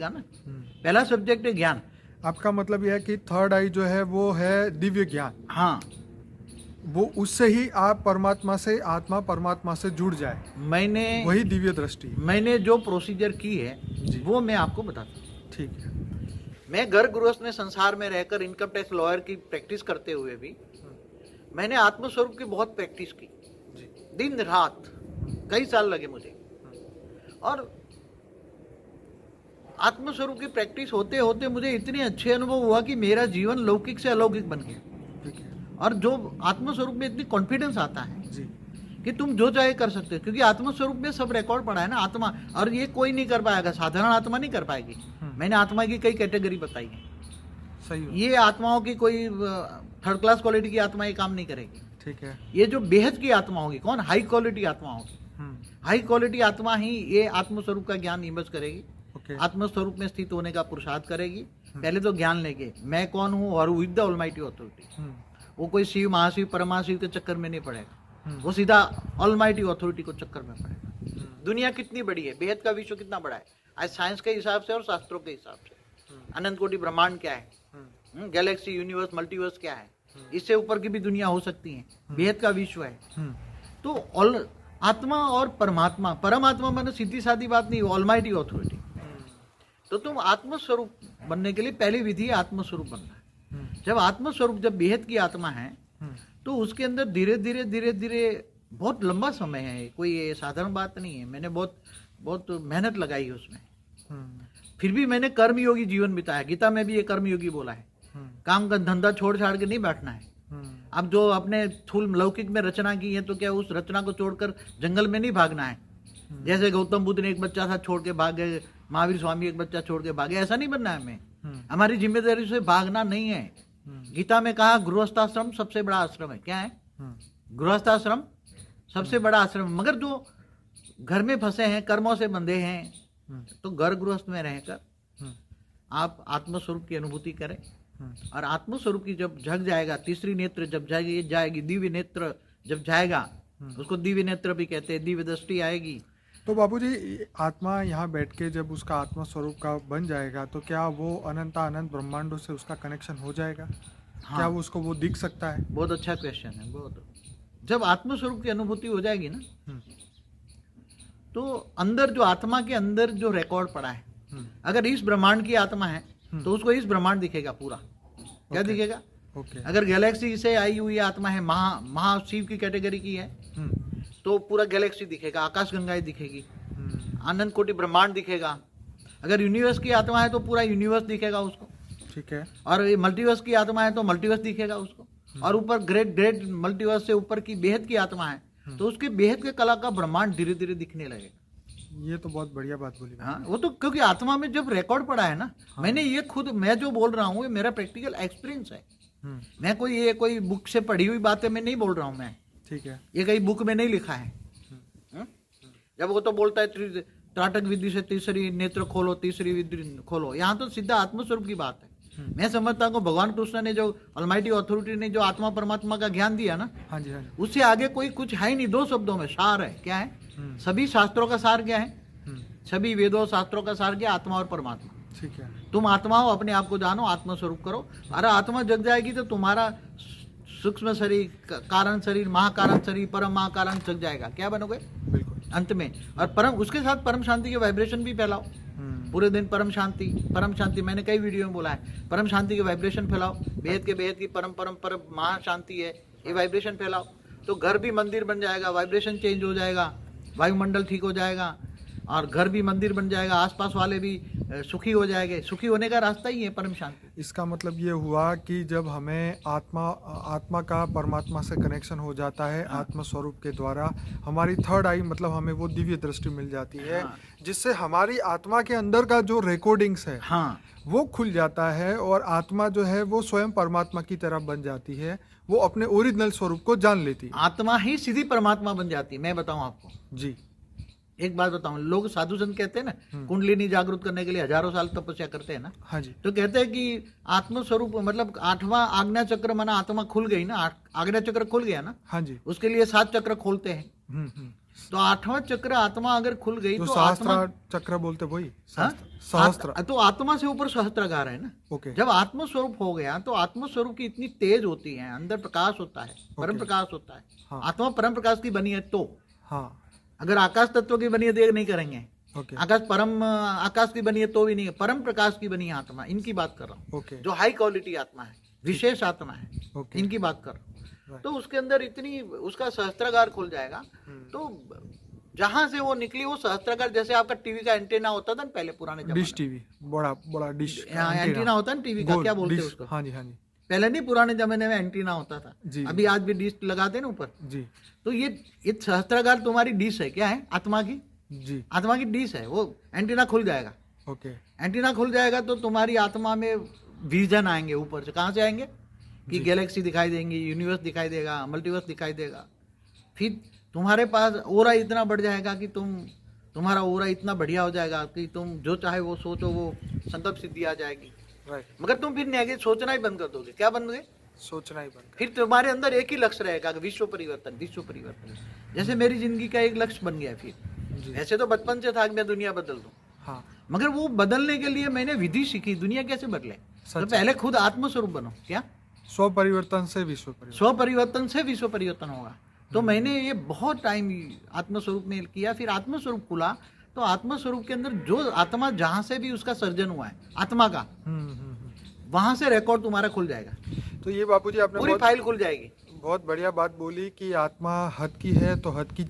ना। पहला सब्जेक्ट है ज्ञान। आपका मतलब यह है कि थर्ड आई जो है वो है दिव्य ज्ञान। हाँ, वो उससे ही आप परमात्मा से, आत्मा परमात्मा से जुड़ जाए, वही दिव्य दृष्टि। मैंने जो प्रोसीजर की है जी। वो मैं आपको बताता हूँ। ठीक है। मैं घर गृहस्थ में संसार में रहकर इनकम टैक्स लॉयर की प्रैक्टिस करते हुए भी मैंने आत्मस्वरूप की बहुत प्रैक्टिस की, दिन रात कई साल लगे मुझे। और आत्मस्वरूप की प्रैक्टिस होते होते मुझे इतने अच्छे अनुभव हुआ कि मेरा जीवन लौकिक से अलौकिक बन गया। ठीक है और जो आत्मस्वरूप में इतनी कॉन्फिडेंस आता है जी। कि तुम जो चाहे कर सकते हो, क्योंकि आत्मस्वरूप में सब रिकॉर्ड पड़ा है ना आत्मा। और ये कोई नहीं कर पाएगा, साधारण आत्मा नहीं कर पाएगी। मैंने आत्मा की कई कैटेगरी बताई है। सही हो। ये आत्माओं की कोई थर्ड क्लास क्वालिटी की आत्मा ये काम नहीं करेगी। ठीक है। ये जो बेहद की आत्मा होगी, कौन? हाई क्वालिटी आत्मा होगी। हाई क्वालिटी आत्मा ही ये आत्मस्वरूप का ज्ञान निमज करेगी। ओके। आत्मस्वरूप में स्थित होने का पुरुषार्थ करेगी। पहले तो ज्ञान लेके मैं कौन हूँ और विद द ऑलमाइटी ऑथोरिटी। वो कोई शिव, महाशिव, परमाशिव के चक्कर में नहीं पड़ेगा, वो सीधा ऑलमाइटी ऑथोरिटी को चक्कर में पड़ेगा। दुनिया कितनी बड़ी है, बेहद का विश्व कितना बड़ा है आज साइंस के हिसाब से और शास्त्रों के हिसाब से। अनंत कोटि ब्रह्मांड क्या है, गैलेक्सी, यूनिवर्स, मल्टीवर्स क्या है, इससे ऊपर की भी दुनिया हो सकती है। बेहद का विश्व है। तो आत्मा और परमात्मा, परमात्मा माने सीधी सादी बात नहीं, ऑलमाइटी ऑथोरिटी। तो तुम आत्मस्वरूप बनने के लिए पहली विधि है आत्मस्वरूप बनना है। जब आत्मस्वरूप, जब बेहद की आत्मा है तो उसके अंदर धीरे धीरे धीरे धीरे बहुत लंबा समय है, कोई ये साधारण बात नहीं है। मैंने बहुत मेहनत लगाई उसमें। फिर भी मैंने कर्मयोगी जीवन बिताया। गीता में भी ये कर्मयोगी बोला है। काम का धंधा छोड़ छाड़ के नहीं बैठना है। अब जो अपने स्थूल लौकिक में रचना की है तो क्या उस रचना को छोड़कर जंगल में नहीं भागना है? जैसे गौतम बुद्ध ने एक बच्चा था छोड़ के भागे, महावीर स्वामी एक बच्चा छोड़ के भागे, ऐसा नहीं बनना है हमें। हमारी जिम्मेदारी से भागना नहीं है। गीता में कहा गृहस्थाश्रम सबसे बड़ा आश्रम है। क्या है? गृहस्थाश्रम सबसे बड़ा आश्रम। मगर जो घर में फंसे हैं, कर्मों से बंधे हैं, तो घर गृहस्थ में रहकर आप आत्मस्वरूप की अनुभूति करें। और आत्मस्वरूप की जब झग जाएगा, तीसरी नेत्र जब जाएगी, दिव्य नेत्र जब जाएगा, उसको दिव्य नेत्र भी कहते हैं, दिव्य दृष्टि आएगी। तो बाबूजी, आत्मा यहाँ बैठ के जब उसका आत्मा स्वरूप का बन जाएगा तो क्या वो अनंत ब्रह्मांडों से उसका कनेक्शन हो जाएगा? हाँ। क्या वो उसको वो दिख सकता है? बहुत अच्छा क्वेश्चन है। बहुत जब आत्मस्वरूप की अनुभूति हो जाएगी ना, तो अंदर जो आत्मा के अंदर जो रिकॉर्ड पड़ा है, अगर इस ब्रह्मांड की आत्मा है तो उसको इस ब्रह्मांड दिखेगा पूरा। क्या दिखेगा? अगर गैलेक्सी से आई हुई आत्मा है, महाशिव की कैटेगरी की है, तो पूरा गैलेक्सी दिखेगा, आकाश गंगाएं दिखेगी, अनंत कोटि ब्रह्मांड दिखेगा। अगर यूनिवर्स की आत्मा है तो पूरा यूनिवर्स दिखेगा उसको। ठीक है। और मल्टीवर्स की आत्मा है तो मल्टीवर्स दिखेगा उसको। और ऊपर ग्रेट मल्टीवर्स से ऊपर की बेहद की आत्मा है तो उसके बेहद के कला का ब्रह्मांड धीरे धीरे दिखने लगेगा। ये तो बहुत बढ़िया बात बोली। हाँ, वो तो क्योंकि आत्मा में जब रिकॉर्ड पड़ा है ना। हाँ। मैंने ये खुद, मैं जो बोल रहा हूँ ये मेरा प्रैक्टिकल एक्सपीरियंस है। मैं कोई बुक से पढ़ी हुई बातें मैं नहीं बोल रहा हूँ मैं। ठीक है। ये कहीं बुक में नहीं लिखा है। जब वो तो बोलता है त्राटक विधि से तीसरी नेत्र खोलो, तीसरी विधि खोलो, यहाँ तो सीधा आत्मस्वरूप की बात है। मैं समझता हूँ भगवान कृष्ण ने, जो ऑलमाइटी ऑथोरिटी ने जो आत्मा परमात्मा का ज्ञान दिया ना, हाँ जी, उससे आगे कोई कुछ है ही नहीं। दो शब्दों में सार है। क्या है? सभी शास्त्रों का सार क्या है? सभी वेदों शास्त्रों का सार क्या? आत्मा और परमात्मा। ठीक है। तुम आत्मा हो, अपने आप को जानो, आत्मस्वरूप करो। अरे आत्मा जग जाएगी तो तुम्हारा सूक्ष्म शरीर, कारण शरीर, महाकारण शरीर, परम महाकारण जग जाएगा। क्या बनोगे? बिल्कुल अंत में। और परम, उसके साथ परम शांति के वाइब्रेशन भी फैलाओ। पूरे दिन परम शांति, मैंने कई वीडियो में बोला है, परम शांति के वाइब्रेशन फैलाओ। बेहद की परम महाशांति है, ये वाइब्रेशन फैलाओ तो घर भी मंदिर बन जाएगा, वाइब्रेशन चेंज हो जाएगा, वायुमंडल ठीक हो जाएगा और घर भी मंदिर बन जाएगा, आसपास वाले भी सुखी हो जाएंगे। सुखी होने का रास्ता ही है परम शांति। इसका मतलब ये हुआ कि जब हमें आत्मा का परमात्मा से कनेक्शन हो जाता है, हाँ। आत्मा स्वरूप के द्वारा हमारी थर्ड आई, मतलब हमें वो दिव्य दृष्टि मिल जाती है, हाँ। जिससे हमारी आत्मा के अंदर का जो रिकॉर्डिंग्स है, हाँ। वो खुल जाता है और आत्मा जो है वो स्वयं परमात्मा की तरह बन जाती है। वो अपने ओरिजिनल स्वरूप को जान लेती है। आत्मा ही सीधी परमात्मा बन जाती है। मैं बताऊं आपको जी, एक बात बताऊं, लोग साधु संत कहते हैं ना कुंडलिनी जागृत करने के लिए हजारों साल तपस्या करते हैं ना। हाँ जी। तो कहते हैं कि आत्मस्वरूप मतलब 8वां आज्ञा चक्र माना आत्मा खुल गई ना, आज्ञा चक्र खुल गया ना। हाँ जी। उसके लिए 7 चक्र खोलते हैं। तो आठवां चक्र आत्मा अगर खुल गई जो तो आत्मा, सहस्त्र चक्र बोलते वही हाँ? सहस्त्र। तो आत्मा से ऊपर सहस्त्रागार है ना। ओके। जब आत्म स्वरूप हो गया तो आत्म स्वरूप की इतनी तेज होती है, अंदर प्रकाश होता है, परम प्रकाश होता है। हाँ। आत्मा परम प्रकाश की बनी है तो, हाँ। अगर आकाश तत्व की बनी है तो ये नहीं करेंगे। ओके। आकाश की बनी है तो भी नहीं है, परम प्रकाश की बनी है आत्मा, इनकी बात कर रहा हूँ। ओके। जो हाई क्वालिटी आत्मा है, विशेष आत्मा है, ओके। इनकी बात कर रहा हूँ। Right. तो उसके अंदर इतनी, उसका सहस्त्रागार खुल जाएगा। तो जहां से वो निकली वो सहस्त्रागार, जैसे आपका टीवी का एंटीना होता था ना पहले पुराने जमाने डिश टीवी, बड़ा बड़ा डिश एंटीना होता है ना टीवी का, गोल क्या बोलते हैं डिश। उसको? हाँ जी, हाँ जी पहले नहीं, पुराने जमाने में एंटीना होता था। जी। अभी आज भी डिश लगाते हैं ना ऊपर। जी तो ये सहस्त्रागार तुम्हारी डिश है, क्या है? आत्मा की, जी। आत्मा की डिश है। वो एंटीना खुल जाएगा। ओके। एंटीना खुल जाएगा तो तुम्हारी आत्मा में विजन आएंगे ऊपर से। कहाँ से आएंगे? कि गैलेक्सी दिखाई देंगी, यूनिवर्स दिखाई देगा, मल्टीवर्स दिखाई देगा। फिर तुम्हारे पास ओरा इतना बढ़ जाएगा कि तुम्हारा ओरा इतना बढ़िया हो जाएगा कि तुम जो चाहे वो सोचो, वो संकल्प सिद्धि आ जाएगी। राइट। मगर तुम फिर नेगेटिव सोचना ही बंद कर दोगे। क्या बंद दोगे? सोचना ही बंद फिर तुम्हारे अंदर एक ही लक्ष्य रहेगा कि विश्व परिवर्तन, विश्व परिवर्तन। जैसे मेरी जिंदगी का एक लक्ष्य बन गया। फिर जी। ऐसे तो बचपन से था कि मैं दुनिया बदल दूं, हाँ। मगर वो बदलने के लिए मैंने विधि सीखी। दुनिया कैसे बदले? तो सच। पहले खुद आत्मस्वरूप बनो। क्या? स्व परिवर्तन से विश्व परिवर्तन। स्व परिवर्तन से विश्व परिवर्तन होगा। तो मैंने ये बहुत टाइम आत्मस्वरूप में किया। फिर आत्मस्वरूप खुला तो आत्मस्वरूप के अंदर जो आत्मा, जहां से भी उसका सर्जन हुआ है आत्मा का, वहां से रिकॉर्ड तुम्हारा खुल जाएगा। तो ये बापूजी आपने पूरी फाइल खुल जाएगी। बहुत बढ़िया बात बोली कि आत्मा हद की है तो हद की